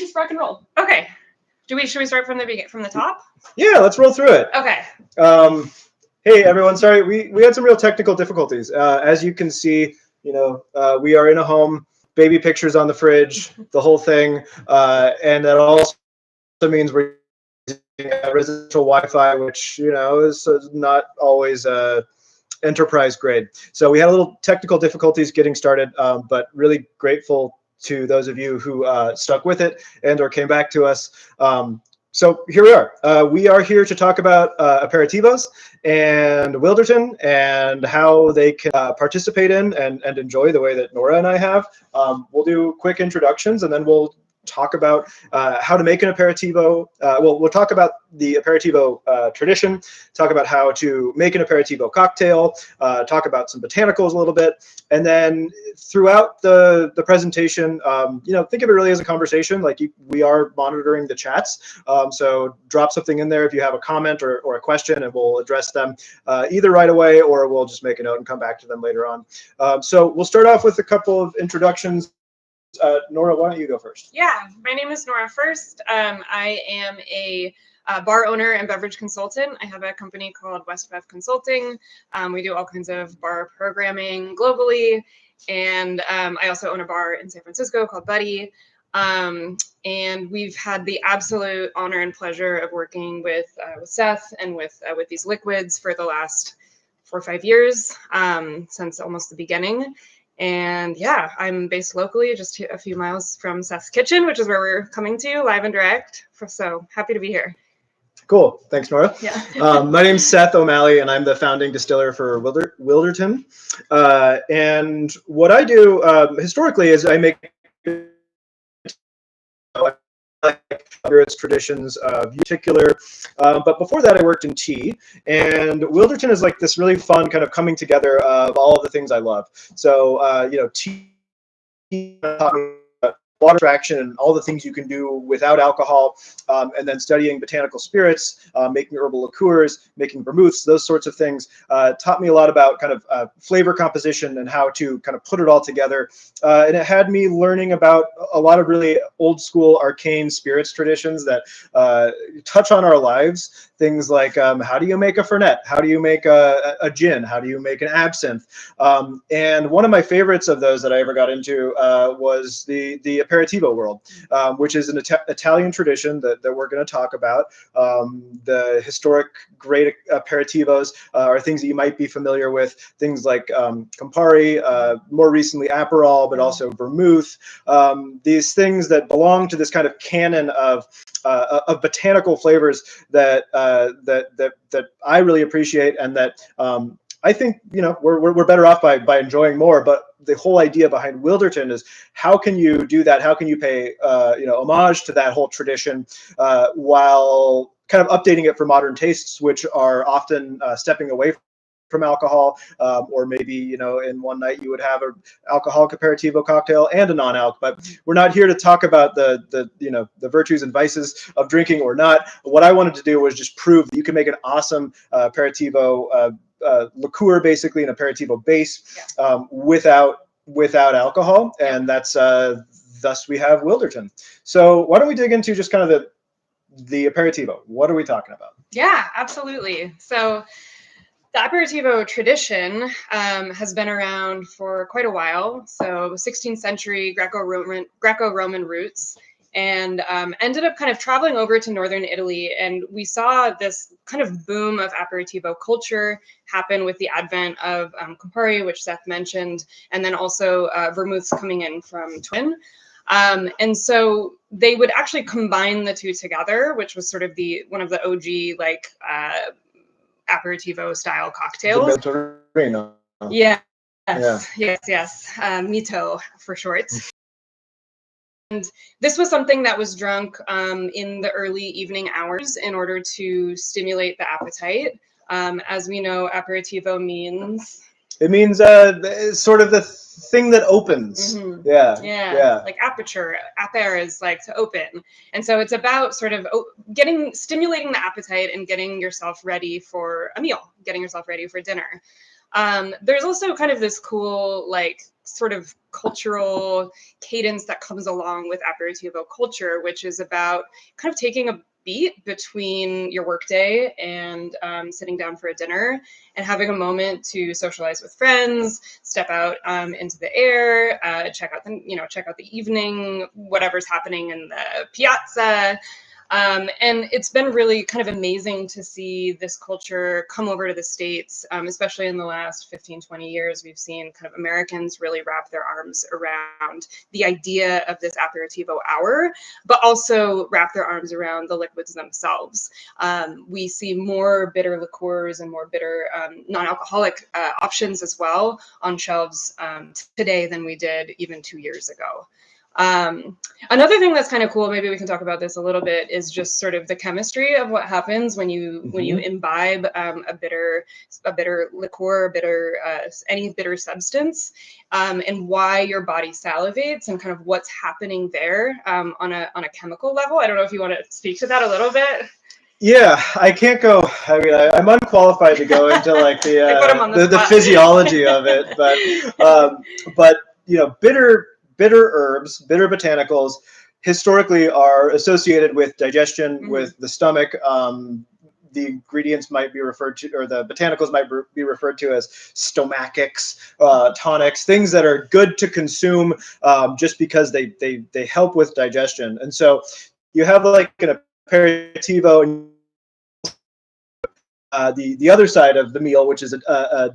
just rock and roll. Okay. Should we start from the top? Yeah, let's roll through it. Okay. Hey everyone, sorry, we had some real technical difficulties. As you can see, we are in a home, baby pictures on the fridge, the whole thing, and that also means we're using residential Wi-Fi, which is not always enterprise grade. So we had a little technical difficulties getting started, but really grateful to those of you who stuck with it and or came back to us. So here we are. We are here to talk about Aperitivos and Wilderton and how they can participate in and enjoy the way that Nora and I have. We'll do quick introductions and then we'll talk about how to make an aperitivo. We'll talk about the aperitivo tradition, talk about how to make an aperitivo cocktail, talk about some botanicals a little bit, and then throughout the presentation, think of it really as a conversation. Like we are monitoring the chats, so drop something in there if you have a comment or a question, and we'll address them either right away or we'll just make a note and come back to them later on. So we'll start off with a couple of introductions. Nora, why don't you go first? Yeah, my name is Nora Furst. I am a bar owner and beverage consultant. I have a company called West Bev Consulting. We do all kinds of bar programming globally. And I also own a bar in San Francisco called Buddy. And we've had the absolute honor and pleasure of working with Seth and with these liquids for the last 4 or 5 years, since almost the beginning. And yeah, I'm based locally, just a few miles from Seth's kitchen, which is where we're coming to you live and direct. So happy to be here. Cool. Thanks, Nora. Yeah. My name's Seth O'Malley, and I'm the founding distiller for Wilderton. And what I do historically is I make spirits traditions of particular, but before that I worked in tea, and Wilderton is like this really fun kind of coming together of all of the things I love. So tea, water extraction, and all the things you can do without alcohol, and then studying botanical spirits, making herbal liqueurs, making vermouths, those sorts of things, taught me a lot about kind of flavor composition and how to kind of put it all together. And it had me learning about a lot of really old school arcane spirits traditions that touch on our lives. Things like how do you make a fernet? How do you make a gin? How do you make an absinthe? And one of my favorites of those that I ever got into was the Aperitivo world, which is an Italian tradition that we're going to talk about. The historic great aperitivos are things that you might be familiar with, things like Campari, more recently Aperol, but also vermouth. These things that belong to this kind of canon of botanical flavors that I really appreciate, and that I think we're better off by enjoying more. But the whole idea behind Wilderton is how can you do that? How can you pay homage to that whole tradition while kind of updating it for modern tastes, which are often stepping away from alcohol, or maybe in one night you would have an alcoholic aperitivo cocktail and a non-alc. But we're not here to talk about the virtues and vices of drinking or not. What I wanted to do was just prove that you can make an awesome aperitivo liqueur, basically an aperitivo base, without alcohol, and that's thus we have Wilderton. So why don't we dig into just kind of the aperitivo? What are we talking about? Yeah, absolutely. So the aperitivo tradition has been around for quite a while. So 16th century Greco-Roman roots, and ended up kind of traveling over to northern Italy. And we saw this kind of boom of aperitivo culture happen with the advent of Campari, which Seth mentioned, and then also vermouths coming in from Twin. And so they would actually combine the two together, which was sort of one of the OG aperitivo style cocktails. Yes. Mito for short. And this was something that was drunk in the early evening hours in order to stimulate the appetite. As we know, aperitivo means... It means sort of the thing that opens. Mm-hmm. Yeah. Like aperture. Aper is like to open. And so it's about sort of stimulating the appetite and getting yourself ready for a meal, getting yourself ready for dinner. There's also kind of this cool sort of cultural cadence that comes along with Aperitivo culture, which is about kind of taking a beat between your workday and sitting down for a dinner and having a moment to socialize with friends, step out into the air, check out the evening, whatever's happening in the piazza. And it's been really kind of amazing to see this culture come over to the States, especially in the last 15, 20 years. We've seen kind of Americans really wrap their arms around the idea of this Aperitivo hour, but also wrap their arms around the liquids themselves. We see more bitter liqueurs and more bitter non-alcoholic options as well on shelves today than we did even 2 years ago. Another thing that's kind of cool, maybe we can talk about this a little bit, is just sort of the chemistry of what happens when you imbibe a bitter liqueur, any bitter substance, and why your body salivates and kind of what's happening there on a chemical level. I don't know if you want to speak to that a little bit. Yeah, I can't go. I mean, I'm unqualified to go into like the physiology of it, but you know, bitter herbs, bitter botanicals, historically are associated with digestion, with the stomach. The ingredients might be referred to, or the botanicals might be referred to as stomachics, tonics, things that are good to consume just because they help with digestion. And so you have like an aperitivo and the other side of the meal, which is a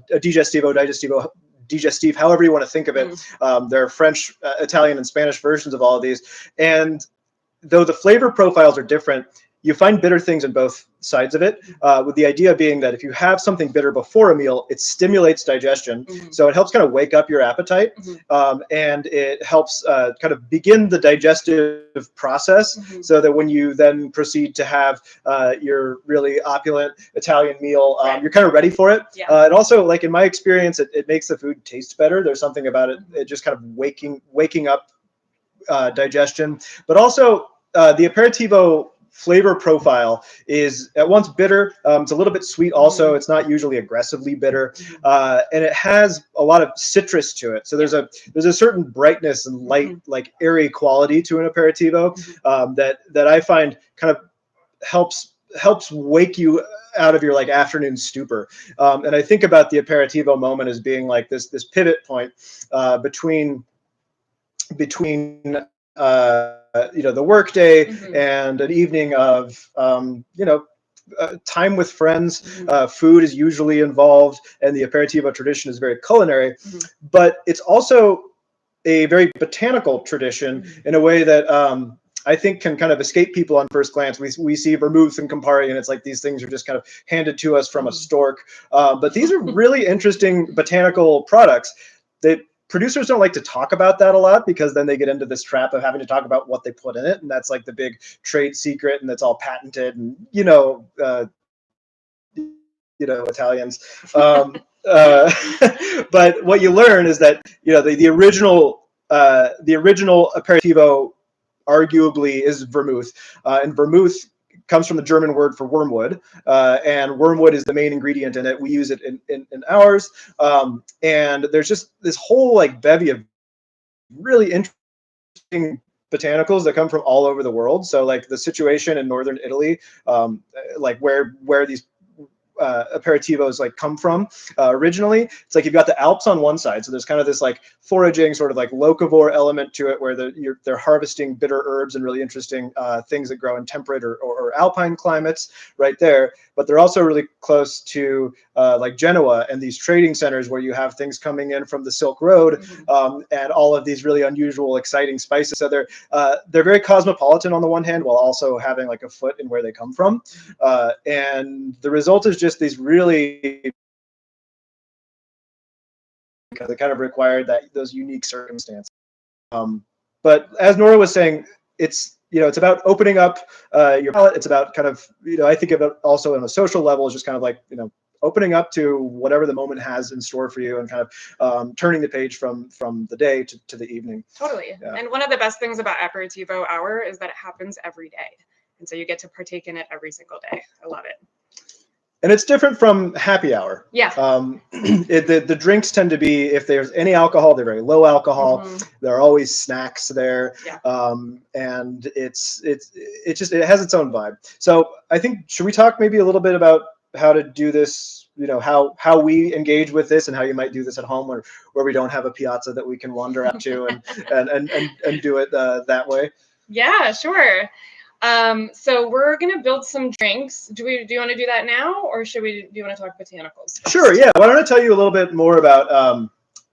digestive, however you want to think of it. There are French, Italian, and Spanish versions of all of these. And though the flavor profiles are different, you find bitter things in both sides of it, with the idea being that if you have something bitter before a meal, it stimulates digestion. So it helps kind of wake up your appetite, and it helps kind of begin the digestive process, so that when you then proceed to have your really opulent Italian meal, you're kind of ready for it. And also, like in my experience, it makes the food taste better. There's something about it, it just kind of waking up digestion. But also the aperitivo flavor profile is at once bitter. It's a little bit sweet also. It's not usually aggressively bitter, and it has a lot of citrus to it. So there's a certain brightness and light, like airy quality to an aperitivo that I find kind of helps wake you out of your like afternoon stupor. And I think about the aperitivo moment as being like this pivot point between the workday and an evening of time with friends. Food is usually involved, and the aperitivo tradition is very culinary, but it's also a very botanical tradition in a way that I think can kind of escape people on first glance. We see vermouth and Campari, and it's like these things are just kind of handed to us from a stork. But these are really interesting botanical products that producers don't like to talk about that a lot, because then they get into this trap of having to talk about what they put in it, and that's like the big trade secret, and that's all patented, and Italians. But what you learn is that the original aperitivo arguably is vermouth, and vermouth comes from the German word for wormwood, and wormwood is the main ingredient in it. We use it in ours, and there's just this whole like bevy of really interesting botanicals that come from all over the world. So like the situation in northern Italy, like where these aperitivos like come from originally, it's like you've got the Alps on one side, so there's kind of this like foraging sort of like locavore element to it, where they're harvesting bitter herbs and really interesting things that grow in temperate or alpine climates right there. But they're also really close to like Genoa and these trading centers where you have things coming in from the Silk Road, and all of these really unusual, exciting spices. So they're very cosmopolitan on the one hand, while also having like a foot in where they come from, and the result is just these really, because it kind of required those unique circumstances. But as Nora was saying, it's about opening up your palate. It's about kind of, I think of it also on a social level, is just kind of like, opening up to whatever the moment has in store for you, and kind of turning the page from the day to the evening. Totally. Yeah. And one of the best things about Aperitivo Hour is that it happens every day. And so you get to partake in it every single day. I love it. And it's different from happy hour. Yeah. The drinks tend to be, if there's any alcohol, they're very low alcohol. There are always snacks there. Yeah. And it has its own vibe. So I think, should we talk maybe a little bit about how to do this, you know, how we engage with this and how you might do this at home where we don't have a piazza that we can wander out to and do it that way? Yeah, sure. So we're gonna build some drinks. Do you want to do that now, or do you want to talk botanicals first? Sure. Yeah. Why don't I tell you a little bit more about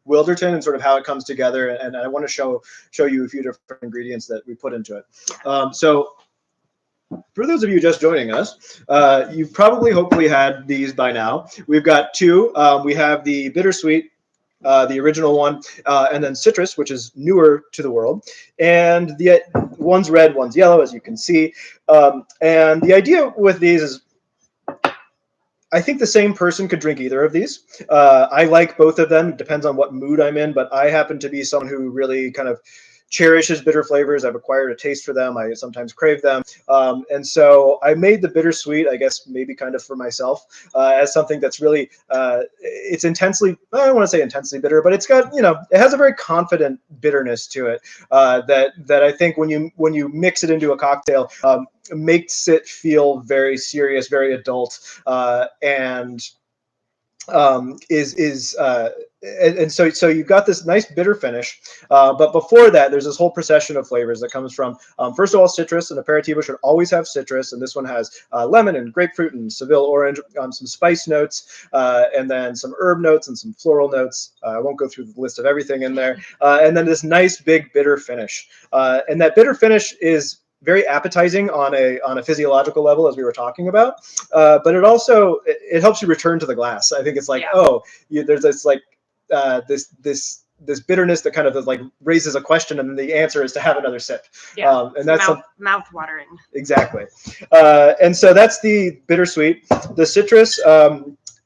Wilderton and sort of how it comes together, and I want to show you a few different ingredients that we put into it. So for those of you just joining us, you've hopefully had these by now. We've got two. We have the bittersweet, the original one, and then citrus, which is newer to the world. And the one's red, one's yellow, as you can see. And the idea with these is, I think the same person could drink either of these. I like both of them. It depends on what mood I'm in, but I happen to be someone who really kind of cherishes bitter flavors. I've acquired a taste for them. I sometimes crave them. And so I made the bittersweet, I guess, maybe kind of for myself, as something that's really, it's intensely, I don't want to say intensely bitter, but it's got, you know, it has a very confident bitterness to it that I think when you mix it into a cocktail, makes it feel very serious, very adult, and so you've got this nice bitter finish, but before that, there's this whole procession of flavors that comes from, first of all, citrus. An aperitivo should always have citrus, and this one has lemon and grapefruit and Seville orange, some spice notes, and then some herb notes and some floral notes. I won't go through the list of everything in there, and then this nice big bitter finish, and that bitter finish is very appetizing on a physiological level, as we were talking about, but it also it helps you return to the glass. I think it's like, there's this like this bitterness that kind of like raises a question, and the answer is to have another sip. And that's mouth watering. Exactly. And so that's the bittersweet. The citrus,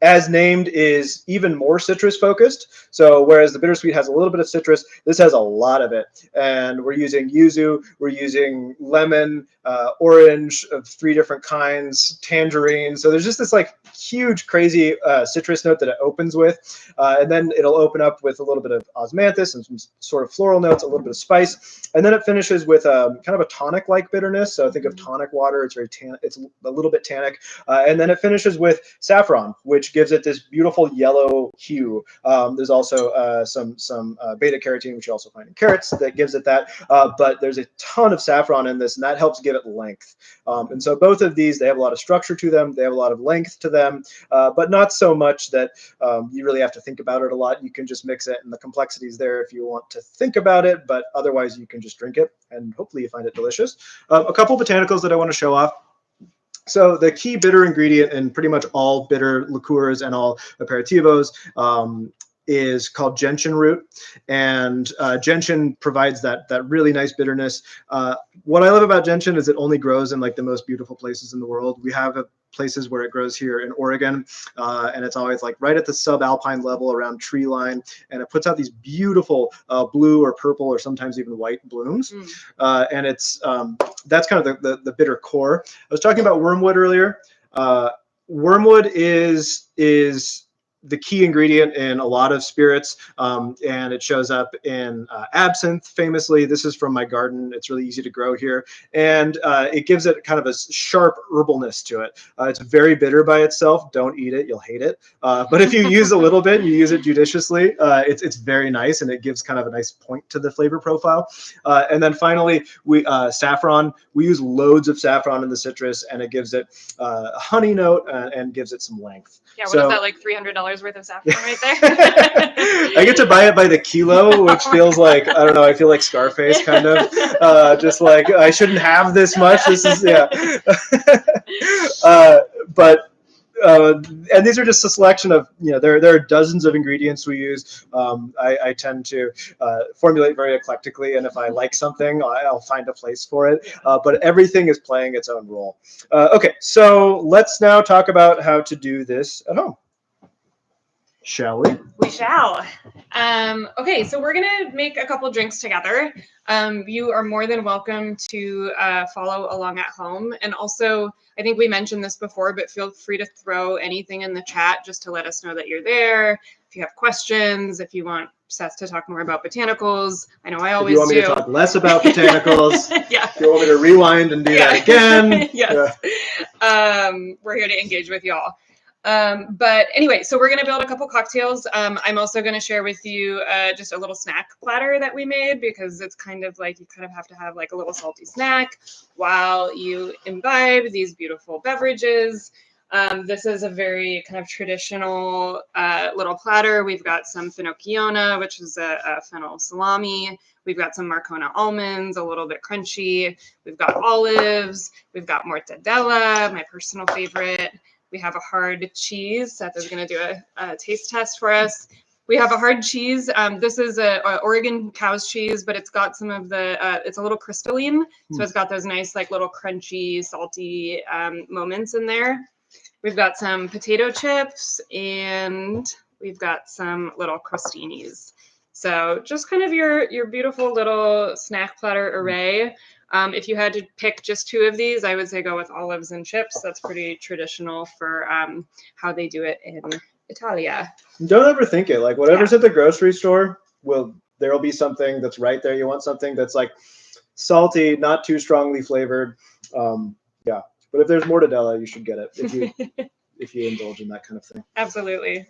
as named, is even more citrus focused. So whereas the bittersweet has a little bit of citrus, this has a lot of it. And we're using yuzu, we're using lemon, orange of 3 different kinds, tangerine. So there's just this like huge, crazy citrus note that it opens with. And then it'll open up with a little bit of osmanthus and some sort of floral notes, a little bit of spice. And then it finishes with kind of a tonic-like bitterness. So think of tonic water. It's it's a little bit tannic. And then it finishes with saffron, which gives it this beautiful yellow hue. There's also some beta carotene, which you also find in carrots, that gives it that. But there's a ton of saffron in this, and that helps give it length. And so both of these, they have a lot of structure to them. They have a lot of length to them, but not so much that you really have to think about it a lot. You can just mix it, and the complexity is there if you want to think about it, but otherwise you can just drink it, and hopefully you find it delicious. A couple botanicals that I want to show off. So the key bitter ingredient in pretty much all bitter liqueurs and all aperitivos is called gentian root, and gentian provides that really nice bitterness. What I love about gentian is it only grows in like the most beautiful places in the world. We have places where it grows here in Oregon, and it's always like right at the subalpine level around tree line, and it puts out these beautiful blue or purple or sometimes even white blooms. And it's that's kind of the bitter core. I was talking about wormwood earlier. Wormwood is the key ingredient in a lot of spirits, and it shows up in absinthe, famously. This is from my garden. It's really easy to grow here, and it gives it kind of a sharp herbalness to it. It's very bitter by itself. Don't eat it. You'll hate it. But if you use a little bit, you use it judiciously, it's very nice, and it gives kind of a nice point to the flavor profile. And then finally, saffron. We use loads of saffron in the citrus, and it gives it a honey note and gives it some length. Yeah, what is that, like $300 worth of saffron right there? I get to buy it by the kilo, which feels like, I don't know, I feel like Scarface kind of, just like, I shouldn't have this much. This is, yeah. And these are just a selection of, there are dozens of ingredients we use. I tend to formulate very eclectically, and if I like something, I'll find a place for it. But everything is playing its own role. Okay, so let's now talk about how to do this at home. Shall we? We shall. Okay, so we're gonna make a couple drinks together. You are more than welcome to follow along at home. And also, I think we mentioned this before, but feel free to throw anything in the chat just to let us know that you're there. If you have questions, if you want Seth to talk more about botanicals, I know I always do. If you want me to talk less about botanicals, yeah. if you want me to rewind and do that again. Yes. Yeah. We're here to engage with y'all. But anyway, so we're going to build a couple cocktails. I'm also going to share with you just a little snack platter that we made, because it's kind of like you kind of have to have like a little salty snack while you imbibe these beautiful beverages. This is a very kind of traditional little platter. We've got some finocchiona, which is a fennel salami. We've got some Marcona almonds, a little bit crunchy. We've got olives. We've got mortadella, my personal favorite. We have a hard cheese. Seth is going to do a taste test for us. We have a hard cheese. This is a Oregon cow's cheese, but it's got some of the, it's a little crystalline. So it's got those nice, like little crunchy, salty moments in there. We've got some potato chips, and we've got some little crostinis. So just kind of your beautiful little snack platter array. If you had to pick just two of these, I would say go with olives and chips. That's pretty traditional for how they do it in Italia. Don't ever think it. Like whatever's at the grocery store, there'll be something that's right there. You want something that's like salty, not too strongly flavored. Yeah. But if there's mortadella, you should get it if you indulge in that kind of thing. Absolutely.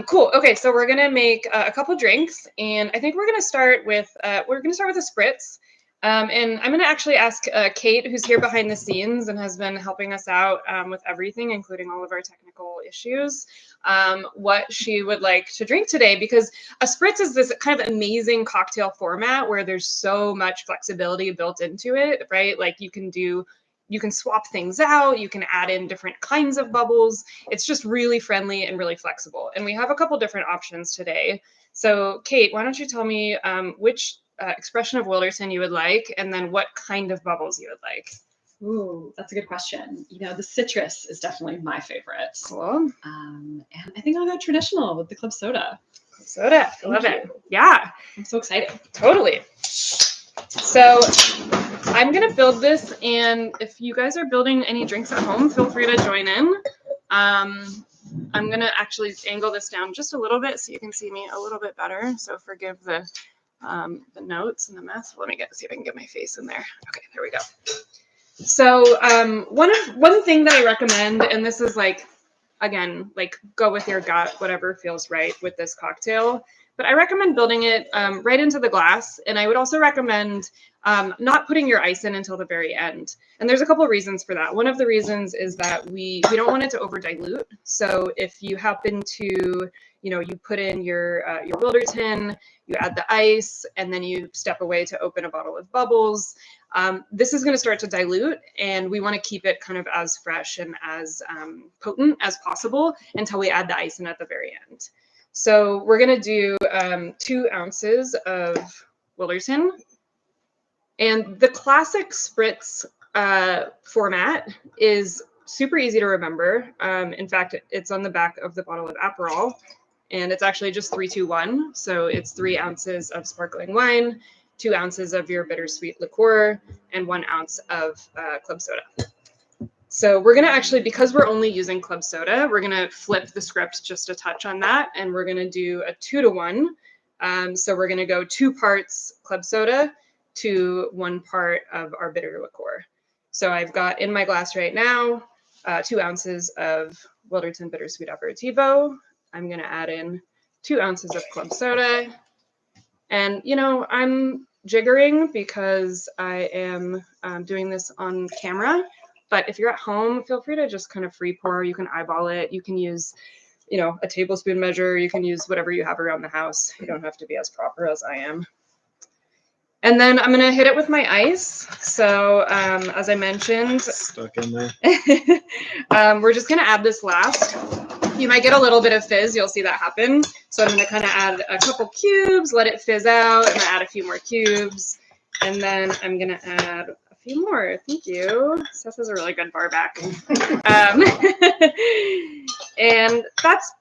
Cool. Okay, so we're gonna make a couple drinks, and I think we're gonna start with a spritz. And I'm going to actually ask Kate, who's here behind the scenes and has been helping us out with everything, including all of our technical issues, what she would like to drink today, because a spritz is this kind of amazing cocktail format where there's so much flexibility built into it, right? Like you can swap things out, you can add in different kinds of bubbles. It's just really friendly and really flexible. And we have a couple different options today. So Kate, why don't you tell me which expression of Wilderton you would like, and then what kind of bubbles you would like? Ooh, that's a good question. You know, the citrus is definitely my favorite. Cool. And I think I'll go traditional with the club soda. Club soda, I love it. Yeah. I'm so excited. Totally. So I'm gonna build this, and if you guys are building any drinks at home, feel free to join in. I'm gonna actually angle this down just a little bit so you can see me a little bit better. So forgive the notes and the mess. Let me see if I can get my face in there. Okay, there we go. So one thing that I recommend, and this is like, again, like go with your gut, whatever feels right with this cocktail, but I recommend building it right into the glass. And I would also recommend not putting your ice in until the very end. And there's a couple of reasons for that. One of the reasons is that we don't want it to over dilute. So if you happen to, you put in your Wilderton, you add the ice, and then you step away to open a bottle of bubbles, this is going to start to dilute, and we want to keep it kind of as fresh and as potent as possible until we add the ice in at the very end. So we're going to do 2 ounces of Wilderton. And the classic spritz format is super easy to remember. In fact, it's on the back of the bottle of Aperol, and it's actually just 3-2-1. So it's 3 ounces of sparkling wine, 2 ounces of your bittersweet liqueur, and 1 ounce of club soda. So we're going to actually, because we're only using club soda, we're going to flip the script just a touch on that, and we're going to do a 2-to-1. So we're going to go 2 parts club soda to 1 part of our bitter liqueur. So I've got in my glass right now 2 ounces of Wilderton Bittersweet Aperitivo. I'm going to add in 2 ounces of club soda. And, I'm jiggering because I am doing this on camera. But if you're at home, feel free to just kind of free pour. You can eyeball it. You can use, a tablespoon measure. You can use whatever you have around the house. You don't have to be as proper as I am. And then I'm going to hit it with my ice. So as I mentioned, stuck in there. We're just going to add this last. You might get a little bit of fizz. You'll see that happen. So I'm going to kind of add a couple cubes, let it fizz out, and then add a few more cubes. And then I'm going to add a few more. Thank you. Seth is a really good bar back. And that's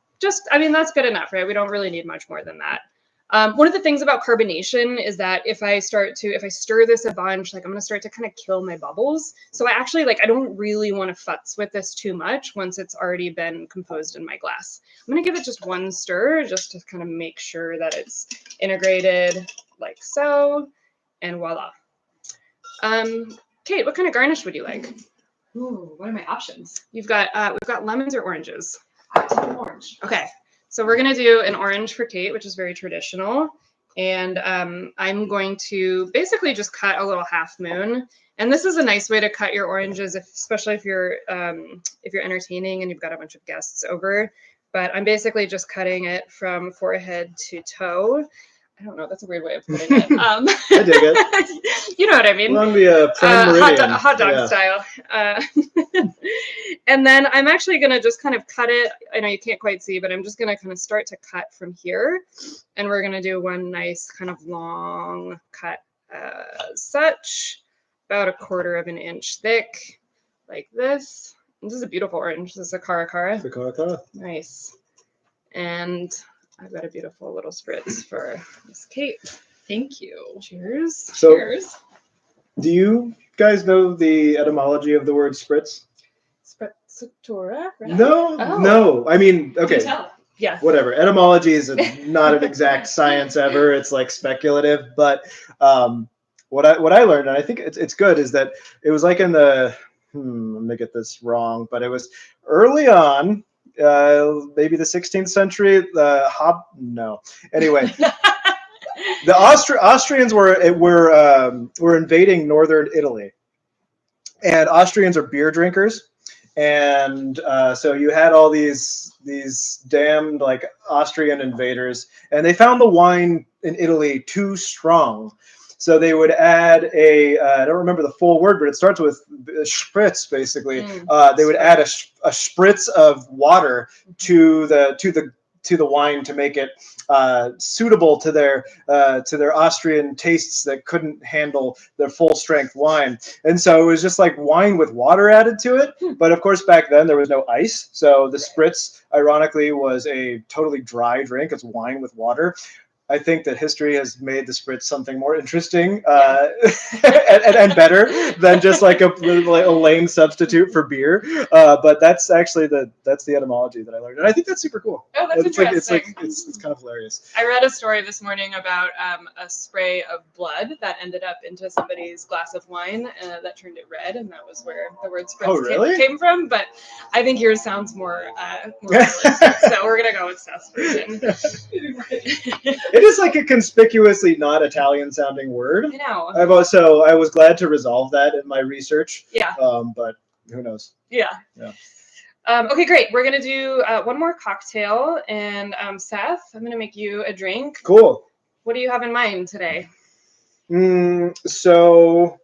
I mean, that's good enough, right? We don't really need much more than that. One of the things about carbonation is that if I stir this a bunch, like I'm going to start to kind of kill my bubbles. So I don't really want to futz with this too much once it's already been composed in my glass. I'm going to give it just one stir just to kind of make sure that it's integrated like so, and voila. Kate, what kind of garnish would you like? Ooh, what are my options? We've got lemons or oranges. I'll take an orange. Okay, so we're gonna do an orange for Kate, which is very traditional. And I'm going to basically just cut a little half moon. And this is a nice way to cut your oranges, especially if you're entertaining and you've got a bunch of guests over. But I'm basically just cutting it from forehead to toe. I don't know. That's a weird way of putting it. I dig it. You know what I mean? Along the prime meridian. Hot dog style. And then I'm actually going to just kind of cut it. I know you can't quite see, but I'm just going to kind of start to cut from here. And we're going to do one nice kind of long cut such, about 1/4 of an inch thick, like this. And this is a beautiful orange. This is a Cara Cara. It's a Cara Cara. Nice. And I've got a beautiful little spritz for Miss Kate. Thank you. Cheers. So, Cheers. do you guys know the etymology of the word spritz? Spritzatura, right? No, Oh. no. I mean, okay, Yeah. whatever. Etymology is not an exact science ever. It's like speculative. But what I learned, and I think it's good, is that it was like in the I'm gonna get this wrong, but it was early on. Maybe the 16th century. Anyway, the Austrians were invading northern Italy, and Austrians are beer drinkers, and so you had all these damned like Austrian invaders, and they found the wine in Italy too strong. So they would add I don't remember the full word, but it starts with spritz, basically. They would add a spritz of water to the wine to make it suitable to their Austrian tastes that couldn't handle their full strength wine. And so it was just like wine with water added to it. But of course, back then there was no ice. So the spritz, ironically, was a totally dry drink. It's wine with water. I think that history has made the spritz something more interesting and better than just like a lame substitute for beer. But that's actually that's the etymology that I learned, and I think that's super cool. Oh, that's interesting. It's kind of hilarious. I read a story this morning about a spray of blood that ended up into somebody's glass of wine that turned it red, and that was where the word spritz came from. But I think yours sounds more realistic, so we're gonna go with Seth's version. It is like a conspicuously not Italian-sounding word. I know. I was glad to resolve that in my research. Yeah. But who knows? Yeah. Okay, great. We're gonna do one more cocktail, and Seth, I'm gonna make you a drink. Cool. What do you have in mind today? So,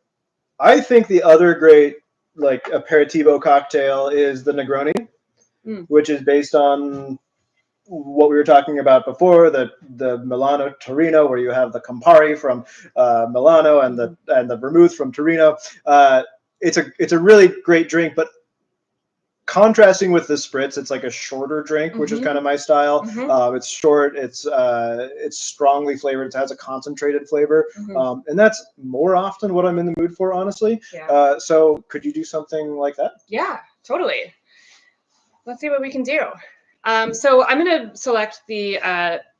I think the other great like aperitivo cocktail is the Negroni, which is based on what we were talking about before, the Milano Torino, where you have the Campari from Milano and the vermouth from Torino. It's a really great drink, but contrasting with the spritz, it's like a shorter drink, which is kind of my style. It's short, it's strongly flavored, it has a concentrated flavor, and that's more often what I'm in the mood for, honestly. Yeah. So could you do something like that? Yeah, totally. Let's see what we can do. So I'm going to select the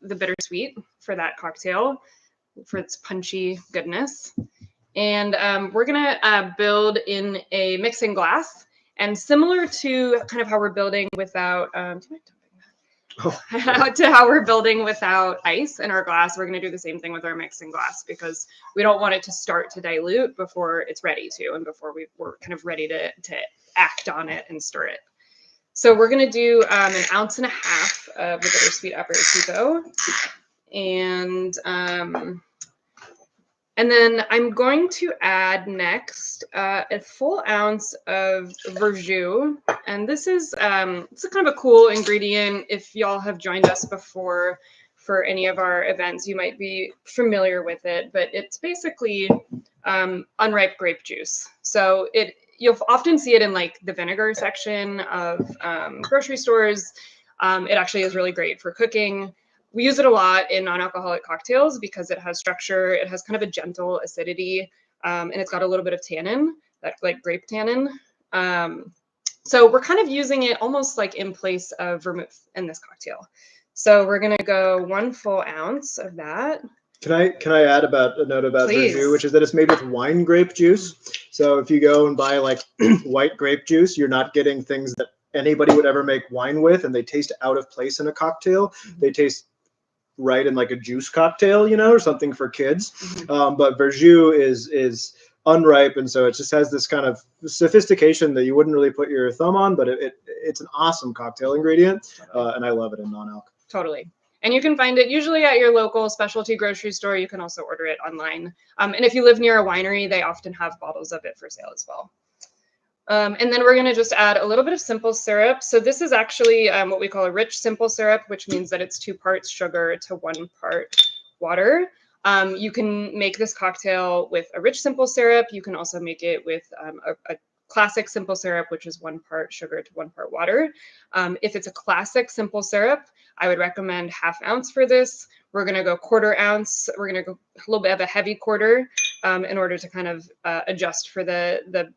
bittersweet for that cocktail, for its punchy goodness. And we're going to build in a mixing glass. And similar to kind of how we're building without, to how we're building without ice in our glass, we're going to do the same thing with our mixing glass, because we don't want it to start to dilute before it's ready to, and before we're kind of ready to act on it and stir it. So we're going to do 1.5 ounces of the bittersweet Aperitivo. And then I'm going to add next a full ounce of verjus. And this is it's a kind of a cool ingredient. If y'all have joined us before for any of our events, you might be familiar with it. But it's basically unripe grape juice. So you'll often see it in like the vinegar section of grocery stores. It actually is really great for cooking. We use it a lot in non-alcoholic cocktails because it has structure. It has kind of a gentle acidity, and it's got a little bit of tannin, like grape tannin. So we're kind of using it almost like in place of vermouth in this cocktail. So we're gonna go 1 full ounce of that. Can I add a note about verjus, which is that it's made with wine grape juice. So if you go and buy like white grape juice, you're not getting things that anybody would ever make wine with, and they taste out of place in a cocktail. They taste right in like a juice cocktail, you know, or something for kids. But verjus is unripe, and so it just has this kind of sophistication that you wouldn't really put your thumb on, but it's an awesome cocktail ingredient, and I love it in non-alc. Totally. And you can find it usually at your local specialty grocery store. You can also order it online. And if you live near a winery, they often have bottles of it for sale as well. And then we're going to just add a little bit of simple syrup. So this is actually what we call a rich simple syrup, which means that it's 2 parts sugar to 1 part water. You can make this cocktail with a rich simple syrup. You can also make it with a classic simple syrup, which is 1 part sugar to 1 part water. If it's a classic simple syrup, I would recommend 1/2 ounce for this. We're going to go 1/4 ounce. We're going to go a little bit of a heavy quarter in order to kind of adjust for the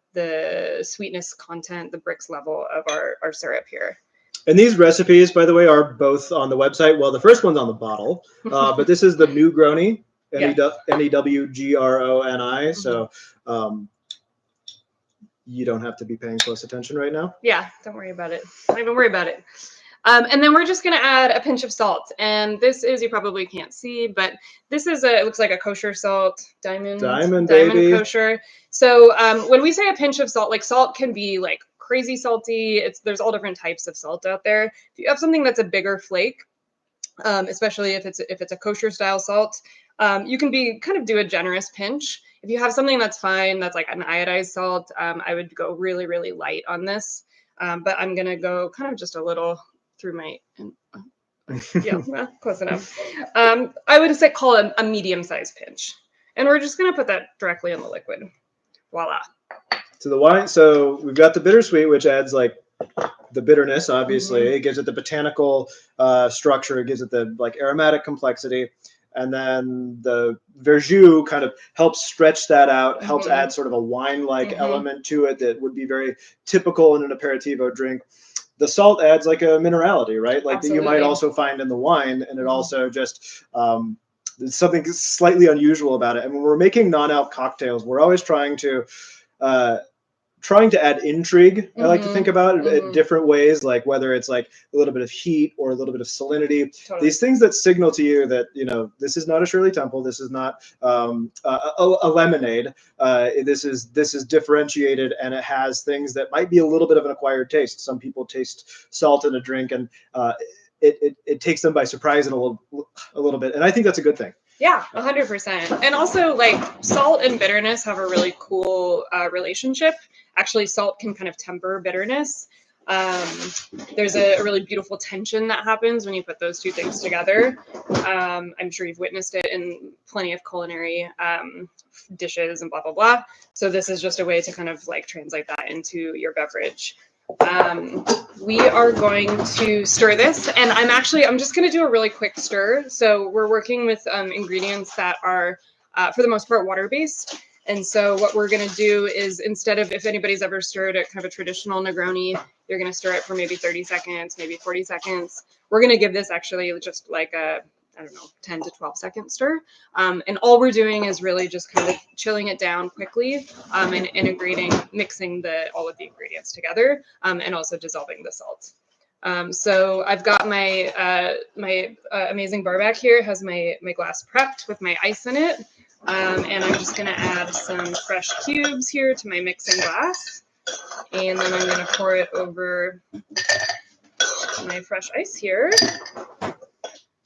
sweetness content, the Brix level of our syrup here. And these recipes, by the way, are both on the website. Well, the first one's on the bottle, but this is the Negroni, Negroni. So you don't have to be paying close attention right now. Yeah, don't worry about it. Don't even worry about it. And then we're just going to add a pinch of salt. And this is, you probably can't see, but this is it looks like a kosher salt, diamond baby. Kosher. So when we say a pinch of salt, like salt can be like crazy salty. There's all different types of salt out there. If you have something that's a bigger flake, especially if it's a kosher style salt, you can do a generous pinch. If you have something that's fine, that's like an iodized salt, I would go really, really light on this. But I'm going to go kind of just a little through my, well, close enough. I would say call it a medium-sized pinch. And we're just going to put that directly in the liquid. Voila. So the wine, so we've got the bittersweet, which adds like the bitterness, obviously. It gives it the botanical structure. It gives it the like aromatic complexity. And then the verjus kind of helps stretch that out, helps add sort of a wine-like element to it that would be very typical in an aperitivo drink. The salt adds like a minerality, right? Like that you might also find in the wine, and it also just there's something slightly unusual about it. And when we're making non-alc cocktails, we're always trying to add intrigue. I like to think about it in different ways, like whether it's like a little bit of heat or a little bit of salinity. Totally. These things that signal to you that, you know, this is not a Shirley Temple. This is not a lemonade. This is differentiated, and it has things that might be a little bit of an acquired taste. Some people taste salt in a drink, and it takes them by surprise in a little bit. And I think that's a good thing. Yeah, 100%. And also, like, salt and bitterness have a really cool relationship. Actually, salt can kind of temper bitterness. There's a really beautiful tension that happens when you put those two things together. I'm sure you've witnessed it in plenty of culinary dishes and blah, blah, blah. So this is just a way to kind of like translate that into your beverage. We are going to stir this, and I'm just going to do a really quick stir. So we're working with ingredients that are, for the most part, water-based. And so what we're going to do is, instead of, if anybody's ever stirred a kind of a traditional Negroni, you're going to stir it for maybe 30 seconds, maybe 40 seconds. We're going to give this actually just like a, 10 to 12 second stir. And all we're doing is really just kind of chilling it down quickly and integrating, mixing all of the ingredients together, and also dissolving the salt. So I've got my amazing bar back here. It has my glass prepped with my ice in it. And I'm just going to add some fresh cubes here to my mixing glass. And then I'm going to pour it over my fresh ice here.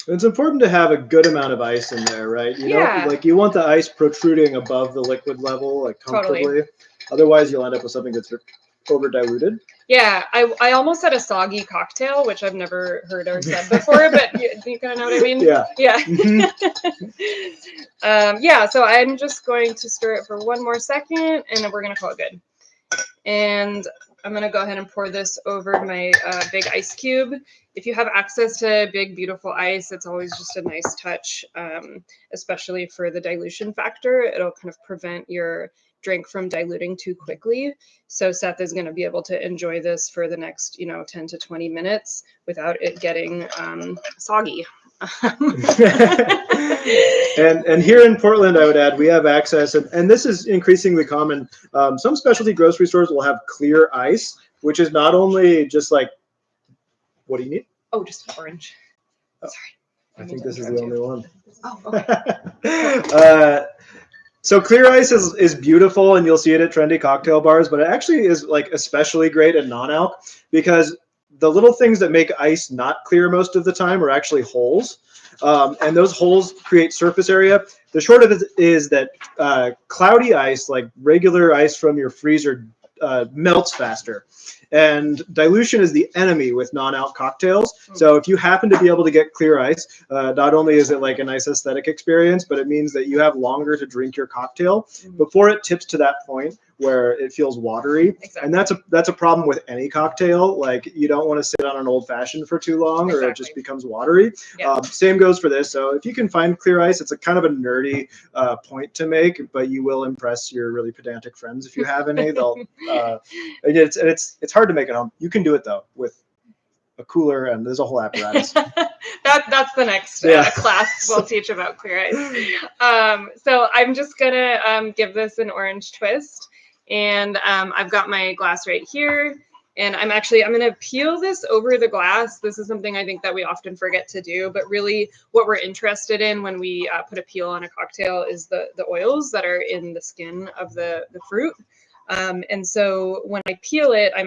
It's important to have a good amount of ice in there, right? You want the ice protruding above the liquid level, like comfortably. Totally. Otherwise, you'll end up with something that's over diluted. Yeah, I almost had a soggy cocktail, which I've never heard or said before, but you kind of know what I mean? Yeah. Yeah. So I'm just going to stir it for one more second, and then we're going to call it good. And I'm gonna go ahead and pour this over my big ice cube. If you have access to big, beautiful ice, it's always just a nice touch, especially for the dilution factor. It'll kind of prevent your drink from diluting too quickly. So Seth is gonna be able to enjoy this for the next, 10 to 20 minutes without it getting soggy. And here in Portland, I would add, we have access, and this is increasingly common. Some specialty grocery stores will have clear ice, which is not only just like, what do you need? Oh, just orange. Oh, Sorry. I think this is the only one. Oh, okay. So clear ice is beautiful, and you'll see it at trendy cocktail bars, but it actually is like especially great at non-alc, because the little things that make ice not clear most of the time are actually holes. And those holes create surface area. The short of it is that cloudy ice, like regular ice from your freezer, melts faster. And dilution is the enemy with non-alc cocktails. So if you happen to be able to get clear ice, not only is it like a nice aesthetic experience, but it means that you have longer to drink your cocktail before it tips to that point where it feels watery. Exactly. And that's a problem with any cocktail. Like, you don't want to sit on an old fashioned for too long, or it just becomes watery. Yeah. Same goes for this. So if you can find clear ice, it's a kind of a nerdy point to make, but you will impress your really pedantic friends if you have any. They'll it's hard to make at home. You can do it though with a cooler, and there's a whole apparatus. That's the next class we'll teach about clear ice. So I'm just gonna give this an orange twist. And I've got my glass right here, and I'm going to peel this over the glass. This is something I think that we often forget to do, but really what we're interested in when we put a peel on a cocktail is the oils that are in the skin of the fruit. And so when I peel it, I'm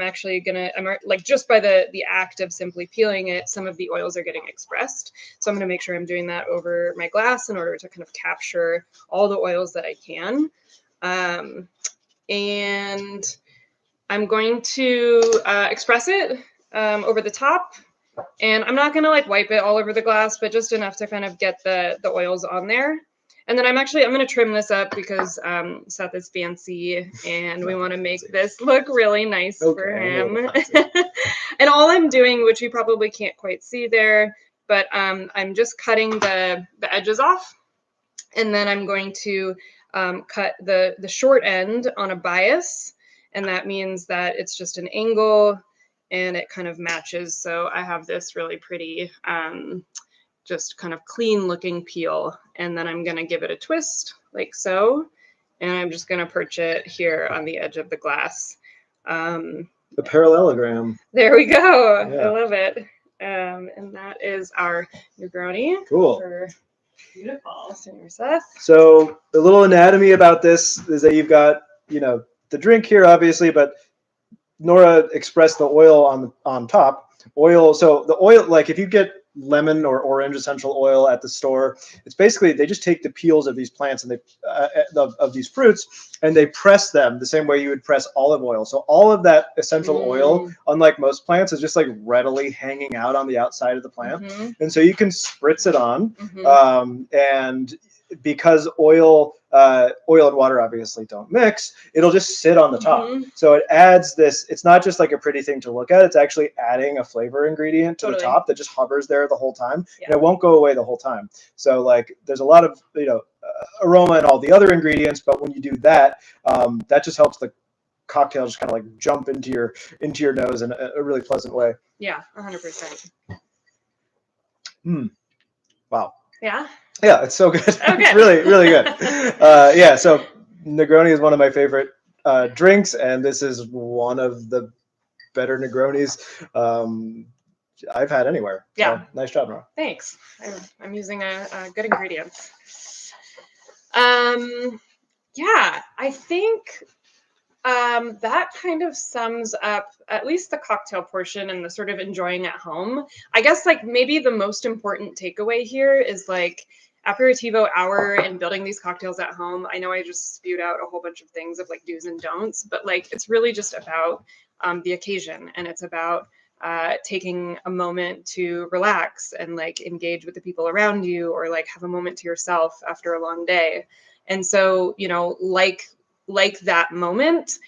like, just by the act of simply peeling it, some of the oils are getting expressed. So I'm going to make sure I'm doing that over my glass in order to kind of capture all the oils that I can. And I'm going to express it over the top, and I'm not going to like wipe it all over the glass, but just enough to kind of get the oils on there. And then I'm going to trim this up because Seth is fancy, and we want to make this look really nice for him. And all I'm doing, which you probably can't quite see there, but I'm just cutting the edges off, and then I'm going to cut the short end on a bias, and that means that it's just an angle and it kind of matches. So I have this really pretty, just kind of clean looking peel, and then I'm going to give it a twist like so, and I'm just going to perch it here on the edge of the glass. The parallelogram. There we go. Yeah. I love it. And that is our Negroni. Cool. Beautiful. Seth. So the little anatomy about this is that you've got, the drink here, obviously, but Nora expressed the oil on top. Oil. So the oil, like if you get lemon or orange essential oil at the store, it's basically, they just take the peels of these plants and of these fruits, and they press them the same way you would press olive oil. So all of that essential oil, unlike most plants, is just like readily hanging out on the outside of the plant. And so you can spritz it on, and because oil and water obviously don't mix, it'll just sit on the top. So it adds this, it's not just like a pretty thing to look at, it's actually adding a flavor ingredient to the top that just hovers there the whole time. And it won't go away the whole time. So like there's a lot of, aroma and all the other ingredients, but when you do that, that just helps the cocktail just kind of like jump into your nose in a really pleasant way. Yeah, 100%. Wow. Yeah. Yeah, it's so good. Okay. It's really, really good. So Negroni is one of my favorite drinks, and this is one of the better Negronis I've had anywhere. Yeah. So, nice job, Nora. Thanks. I'm using a good ingredients. I think that kind of sums up at least the cocktail portion and the sort of enjoying at home. I guess like maybe the most important takeaway here is like Aperitivo hour and building these cocktails at home. I know I just spewed out a whole bunch of things of like do's and don'ts, but like it's really just about the occasion, and it's about taking a moment to relax and like engage with the people around you, or like have a moment to yourself after a long day. And so, like that moment,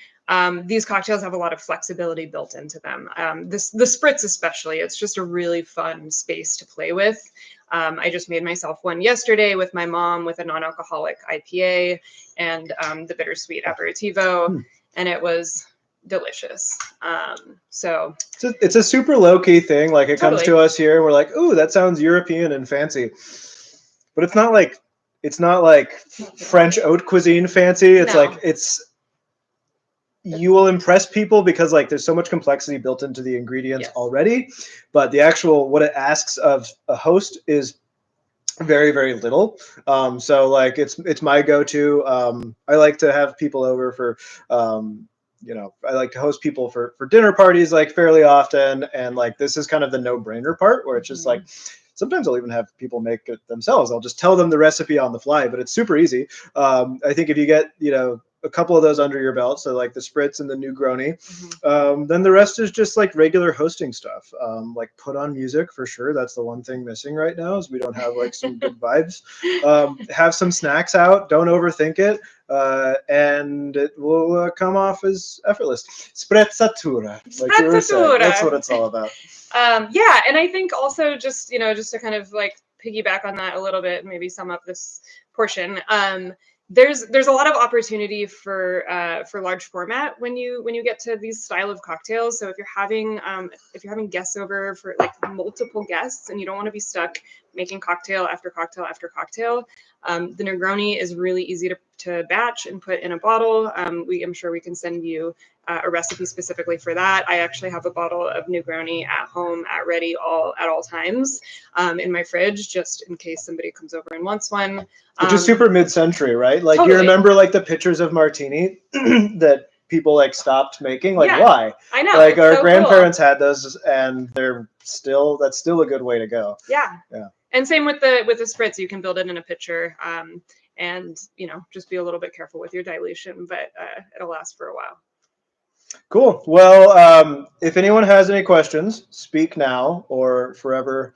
these cocktails have a lot of flexibility built into them. The spritz especially, it's just a really fun space to play with. I just made myself one yesterday with my mom with a non-alcoholic IPA and the bittersweet Aperitivo, and it was delicious. So it's a super low-key thing. Like it comes Totally. to us here and we're like, ooh, that sounds European and fancy. But it's not like French haute cuisine fancy. It's No. like you will impress people because like there's so much complexity built into the ingredients already, but the actual what it asks of a host is very, very little. So like it's my go-to. I like to have people over for I like to host people for dinner parties like fairly often, and like this is kind of the no-brainer part where it's just like sometimes I'll even have people make it themselves. I'll just tell them the recipe on the fly, but it's super easy. I think if you get a couple of those under your belt, so like the spritz and the Negroni, then the rest is just like regular hosting stuff. Like put on music for sure. That's the one thing missing right now is we don't have like some good vibes. Have some snacks out. Don't overthink it. And it will come off as effortless. Sprezzatura, like you were saying. That's what it's all about. Yeah, and I think also just to kind of like piggyback on that a little bit, maybe sum up this portion. There's a lot of opportunity for large format when you get to these style of cocktails. So if you're having guests over for like multiple guests and you don't want to be stuck making cocktail after cocktail after cocktail, the Negroni is really easy to batch and put in a bottle. I'm sure we can send you a recipe specifically for that. I actually have a bottle of Negroni at home at ready at all times in my fridge, just in case somebody comes over and wants one. Which is super mid-century, right? Like Totally. You remember like the pictures of martini that people like stopped making? Like why? I know. Like our so grandparents had those and that's still a good way to go. Yeah. Yeah. And same with the spritz, you can build it in a pitcher and just be a little bit careful with your dilution, but it'll last for a while. Cool. Well, if anyone has any questions, speak now or forever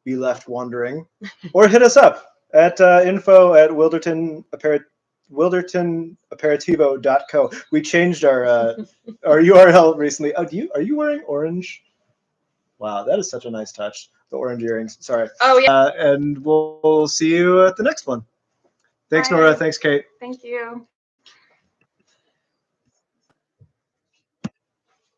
be left wondering, or hit us up at info@wildertonaperitivo.co. We changed our URL recently. Oh, are you wearing orange? Wow, that is such a nice touch. The orange earrings. Sorry. Oh yeah. And we'll see you at the next one. Thanks, Nora. Thanks, Kate. Thank you.